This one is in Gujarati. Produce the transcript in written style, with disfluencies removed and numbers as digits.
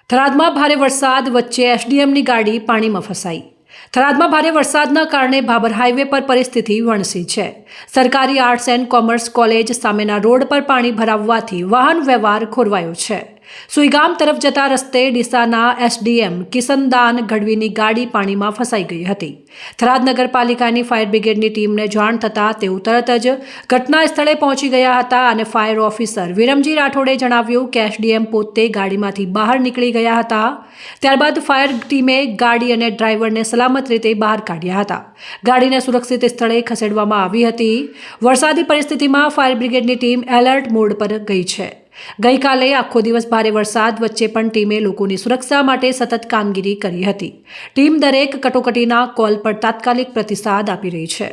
થરાદમાં ભારે વરસાદ વચ્ચે એસડીએમની ગાડી પાણીમાં ફસાઈ। થરાદમાં ભારે વરસાદના કારણે ભાભર હાઈવે પર પરિસ્થિતિ વણસી છે। સરકારી આર્ટ્સ એન્ડ કોમર્સ કોલેજ સામેના રોડ પર પાણી ભરાવવાથી વાહન વ્યવહાર ખોરવાયો છે। સુઈગામ તરફ જતા રસ્તે ડીસાના એસડીએમ કિશનદાન ગઢવીની ગાડી પાણીમાં ફસાઈ ગઈ હતી। થરાદ નગરપાલિકાની ફાયર બ્રિગેડની ટીમને જાણ થતાં તેઓ તરત જ ઘટના સ્થળે પહોંચી ગયા હતા અને ફાયર ઓફિસર વિરમજી રાઠોડે જણાવ્યું કે એસડીએમ પોતે ગાડીમાંથી બહાર નીકળી ગયા હતા। ત્યારબાદ ફાયર ટીમે ગાડી અને ડ્રાઈવરને સલામત રીતે બહાર કાઢ્યા હતા। ગાડીને સુરક્ષિત સ્થળે ખસેડવામાં આવી હતી। વરસાદી પરિસ્થિતિમાં ફાયર બ્રિગેડની ટીમ એલર્ટ મોડ પર ગઈ છે। ગઈકાલે આખો દિવસ ભારે વરસાદ વચ્ચે પણ ટીમે લોકોની સુરક્ષા માટે સતત કામગીરી કરી હતી। ટીમ દરેક કટોકટીના કોલ પર તાત્કાલિક પ્રતિસાદ આપી રહી છે।